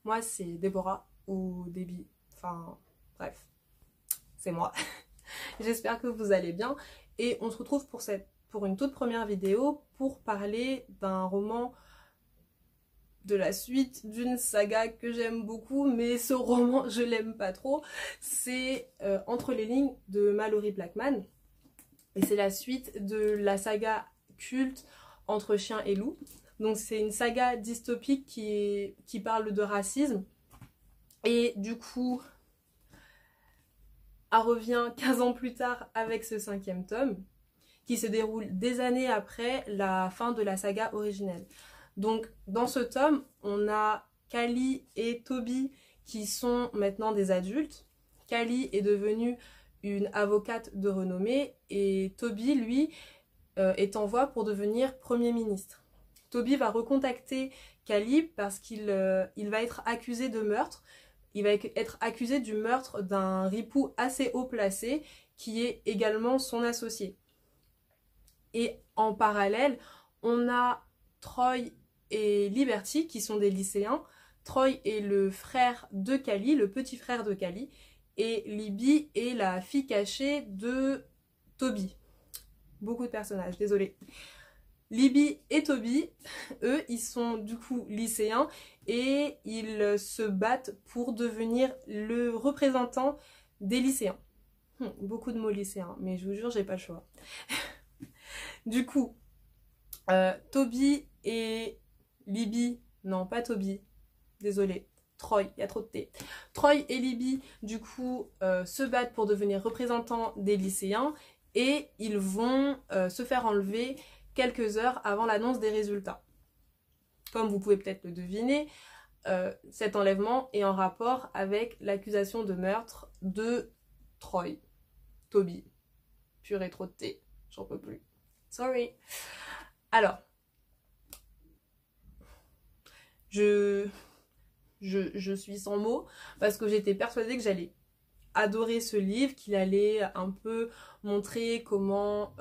Moi, c'est Déborah ou Déby. Enfin, bref, c'est moi. J'espère que vous allez bien. Et on se retrouve pour une toute première vidéo pour parler d'un roman de la suite d'une saga que j'aime beaucoup, mais ce roman, je l'aime pas trop. C'est Entre les lignes de Malorie Blackman. Et c'est la suite de la saga culte Entre chien et loup. Donc c'est une saga dystopique qui parle de racisme. Et du coup, elle revient 15 ans plus tard avec ce 5e tome, qui se déroule des années après la fin de la saga originelle. Donc dans ce tome, on a Callie et Toby qui sont maintenant des adultes. Callie est devenue une avocate de renommée et Toby, lui, est en voie pour devenir Premier ministre. Toby va recontacter Callie parce qu'il va être accusé de meurtre. Il va être accusé du meurtre d'un ripou assez haut placé qui est également son associé. Et en parallèle, on a Troy et Liberty qui sont des lycéens. Troy est le frère de Callie, le petit frère de Callie. Et Libby est la fille cachée de Toby. Beaucoup de personnages, désolée. Libby et Toby, eux, ils sont du coup lycéens et ils se battent pour devenir le représentant des lycéens. Beaucoup de mots lycéens, mais je vous jure, j'ai pas le choix. Du coup, Toby et Libby, non pas Toby, désolée, Troy, il y a trop de T. Troy et Libby, du coup, se battent pour devenir représentants des lycéens et ils vont se faire enlever quelques heures avant l'annonce des résultats. Comme vous pouvez peut-être le deviner, cet enlèvement est en rapport avec l'accusation de meurtre de Troy. Toby. Purée, trop de thé. J'en peux plus. Sorry. Alors, je suis sans mots parce que j'étais persuadée que j'allais adorer ce livre, qu'il allait un peu montrer comment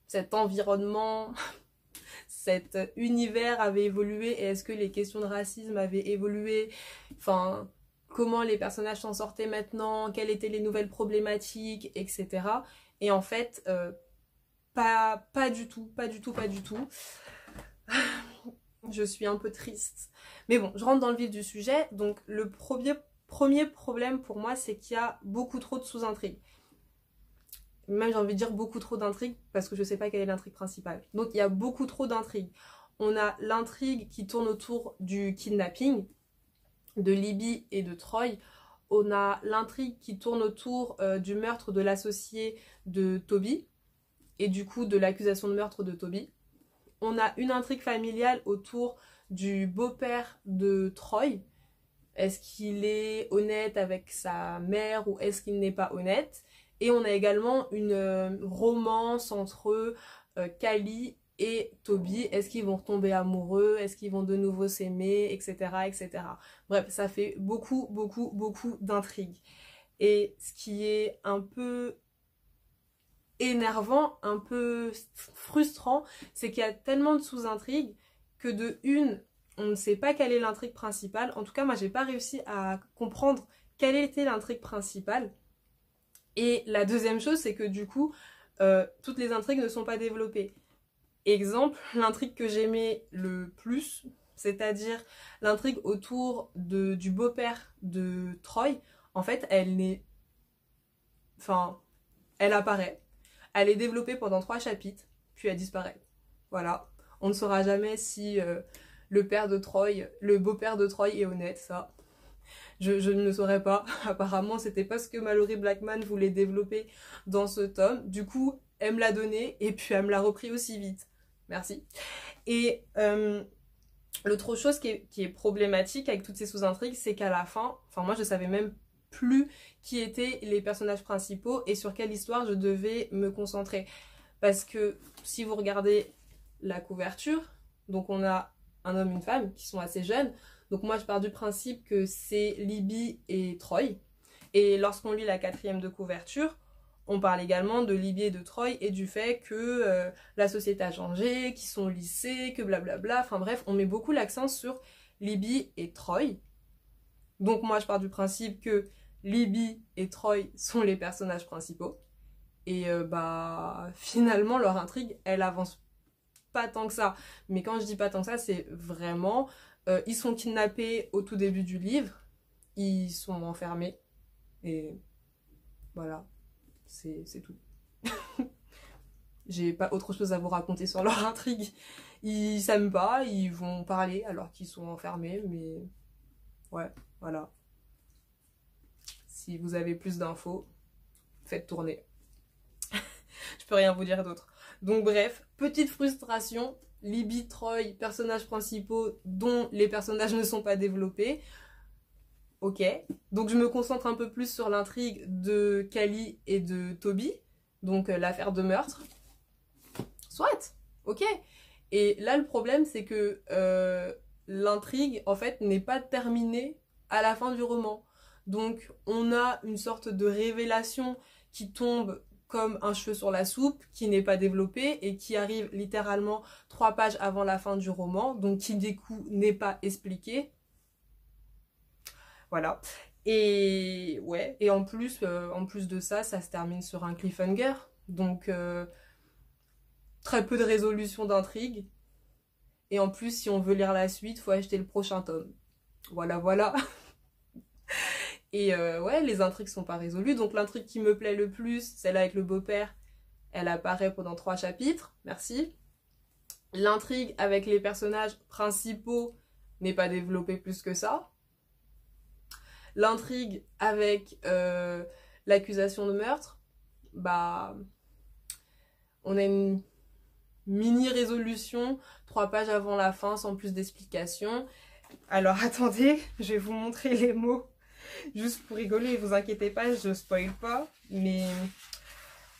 cet environnement, cet univers avait évolué et est-ce que les questions de racisme avaient évolué, enfin comment les personnages s'en sortaient maintenant, quelles étaient les nouvelles problématiques, etc. Et en fait, pas du tout. Je suis un peu triste. Mais bon, je rentre dans le vif du sujet. Donc le premier problème pour moi, c'est qu'il y a beaucoup trop de sous-intrigues. Même j'ai envie de dire beaucoup trop d'intrigues parce que je sais pas quelle est l'intrigue principale. Donc il y a beaucoup trop d'intrigues. On a l'intrigue qui tourne autour du kidnapping de Libby et de Troy. On a l'intrigue qui tourne autour du meurtre de l'associé de Toby et du coup de l'accusation de meurtre de Toby. On a une intrigue familiale autour du beau-père de Troy. Est-ce qu'il est honnête avec sa mère ou est-ce qu'il n'est pas honnête? Et on a également une romance entre Callie et Toby. Est-ce qu'ils vont retomber amoureux? Est-ce qu'ils vont de nouveau s'aimer? Etc. etc. Bref, ça fait beaucoup d'intrigues. Et ce qui est un peu énervant, un peu frustrant, c'est qu'il y a tellement de sous-intrigues que de une, on ne sait pas quelle est l'intrigue principale. En tout cas, moi, j'ai pas réussi à comprendre quelle était l'intrigue principale. Et la deuxième chose, c'est que du coup, toutes les intrigues ne sont pas développées. Exemple, l'intrigue que j'aimais le plus, c'est-à-dire l'intrigue autour du beau-père de Troy, en fait, elle apparaît. Elle est développée pendant 3 chapitres, puis elle disparaît. Voilà. On ne saura jamais si le beau-père de Troy est honnête, ça. Je ne saurais pas. Apparemment, c'était pas ce que Malorie Blackman voulait développer dans ce tome. Du coup, elle me l'a donné et puis elle me l'a repris aussi vite. Merci. Et l'autre chose qui est problématique avec toutes ces sous-intrigues, c'est qu'à la fin, moi je savais même plus qui étaient les personnages principaux et sur quelle histoire je devais me concentrer. Parce que si vous regardez la couverture, donc on a un homme et une femme qui sont assez jeunes. Donc moi je pars du principe que c'est Libby et Troy. Et lorsqu'on lit la 4e de couverture, On parle également de Libye et de Troy et du fait que la société a changé, qu'ils sont au lycée, que blablabla. Enfin bref, on met beaucoup l'accent sur Libye et Troy. Donc moi je pars du principe que Libye et Troy sont les personnages principaux. Et bah finalement leur intrigue, elle avance pas tant que ça. Mais quand je dis pas tant que ça, c'est vraiment... ils sont kidnappés au tout début du livre. Ils sont enfermés. Et voilà, c'est tout. J'ai pas autre chose à vous raconter sur leur intrigue. Ils s'aiment pas, ils vont parler alors qu'ils sont enfermés, mais ouais, voilà. Si vous avez plus d'infos, faites tourner. Je peux rien vous dire d'autre. Donc bref, petite frustration. Libby, Troy, personnages principaux dont les personnages ne sont pas développés. Ok. Donc je me concentre un peu plus sur l'intrigue de Callie et de Toby. Donc l'affaire de meurtre. Soit. Ok. Et là le problème c'est que l'intrigue en fait n'est pas terminée à la fin du roman. Donc on a une sorte de révélation qui tombe comme un cheveu sur la soupe, qui n'est pas développé et qui arrive littéralement 3 pages avant la fin du roman, donc qui du coup n'est pas expliqué. Voilà. Et ouais, et en plus de ça, ça se termine sur un cliffhanger, donc très peu de résolution d'intrigue. Et en plus, si on veut lire la suite, faut acheter le prochain tome. Voilà, voilà. Et ouais, les intrigues sont pas résolues. Donc l'intrigue qui me plaît le plus, celle avec le beau-père, elle apparaît pendant 3 chapitres. Merci. L'intrigue avec les personnages principaux n'est pas développée plus que ça. L'intrigue avec l'accusation de meurtre, bah, on a une mini-résolution, 3 pages avant la fin, sans plus d'explications. Alors attendez, je vais vous montrer les mots. Juste pour rigoler, vous inquiétez pas, je spoil pas, mais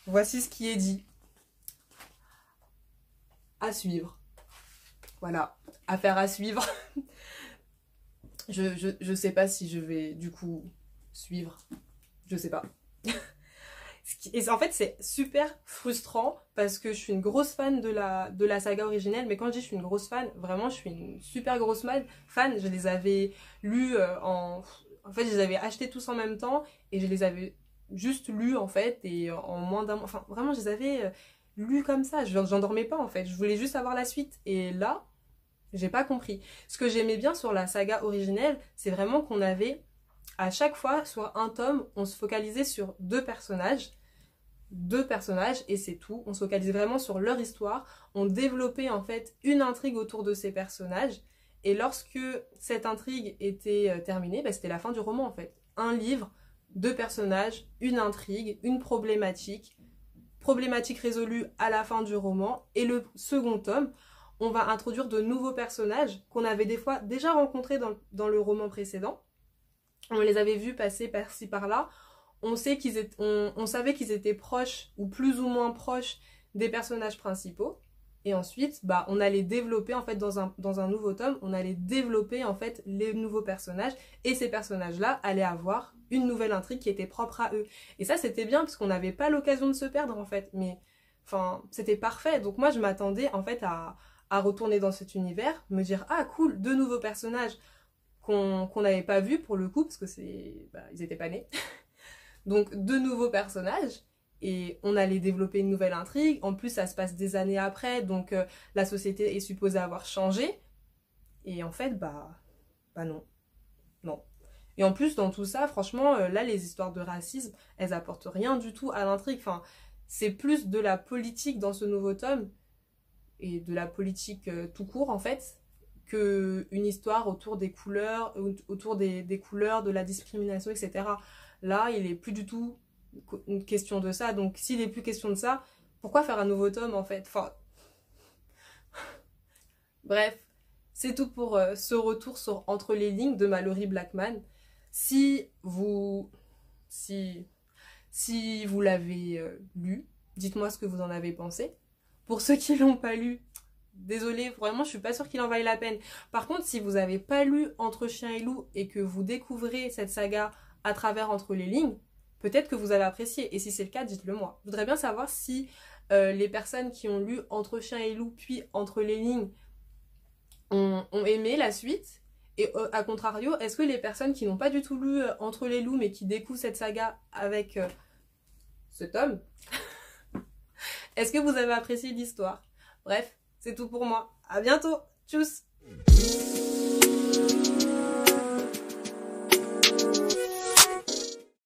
voici ce qui est dit. À suivre. Voilà, affaire à suivre. Je sais pas si je vais du coup suivre. Je sais pas. Et en fait, c'est super frustrant parce que je suis une grosse fan de la saga originelle. Mais quand je dis je suis une grosse fan, vraiment, je suis une super grosse fan. Je les avais lus En fait, je les avais achetés tous en même temps et je les avais juste lus en fait. Et en moins d'un mois. Enfin, vraiment, je les avais lus comme ça. J'en dormais pas en fait. Je voulais juste avoir la suite. Et là, j'ai pas compris. Ce que j'aimais bien sur la saga originelle, c'est vraiment qu'on avait à chaque fois, sur un tome, on se focalisait sur deux personnages et c'est tout. On se focalisait vraiment sur leur histoire. On développait en fait une intrigue autour de ces personnages. Et lorsque cette intrigue était terminée, bah, c'était la fin du roman en fait. Un livre, 2 personnages, une intrigue, une problématique résolue à la fin du roman. Et le second tome, on va introduire de nouveaux personnages qu'on avait des fois déjà rencontrés dans le roman précédent. On les avait vus passer par-ci par-là. On savait qu'ils étaient proches ou plus ou moins proches des personnages principaux. Et ensuite, bah, on allait développer en fait dans un nouveau tome, on allait développer en fait les nouveaux personnages et ces personnages-là allaient avoir une nouvelle intrigue qui était propre à eux. Et ça, c'était bien parce qu'on n'avait pas l'occasion de se perdre en fait. Mais enfin, c'était parfait. Donc moi, je m'attendais en fait à retourner dans cet univers, me dire ah cool, 2 nouveaux personnages qu'on n'avait pas vus pour le coup parce que ils étaient pas nés. Donc 2 nouveaux personnages. Et on allait développer une nouvelle intrigue. En plus, ça se passe des années après, donc la société est supposée avoir changé. Et en fait, bah non. Non. Et en plus, dans tout ça, franchement, là, les histoires de racisme, elles apportent rien du tout à l'intrigue. Enfin, c'est plus de la politique dans ce nouveau tome, et de la politique tout court, en fait, qu'une histoire autour des couleurs, des couleurs, de la discrimination, etc. Là, il est plus du tout une question de ça. Donc s'il n'est plus question de ça, pourquoi faire un nouveau tome en fait? Enfin... Bref, c'est tout pour ce retour sur Entre les lignes de Malory Blackman. Si vous l'avez lu, dites-moi ce que vous en avez pensé. Pour ceux qui l'ont pas lu, désolée, vraiment je suis pas sûre qu'il en vaille la peine. Par contre, si vous n'avez pas lu Entre chien et loup et que vous découvrez cette saga à travers Entre les lignes, peut-être que vous avez apprécié. Et si c'est le cas, dites-le moi. Je voudrais bien savoir si les personnes qui ont lu Entre chien et loup, puis Entre les lignes, ont aimé la suite. Et à contrario, est-ce que les personnes qui n'ont pas du tout lu Entre les loups, mais qui découvrent cette saga avec ce tome, est-ce que vous avez apprécié l'histoire? Bref, c'est tout pour moi. À bientôt. Tchuss!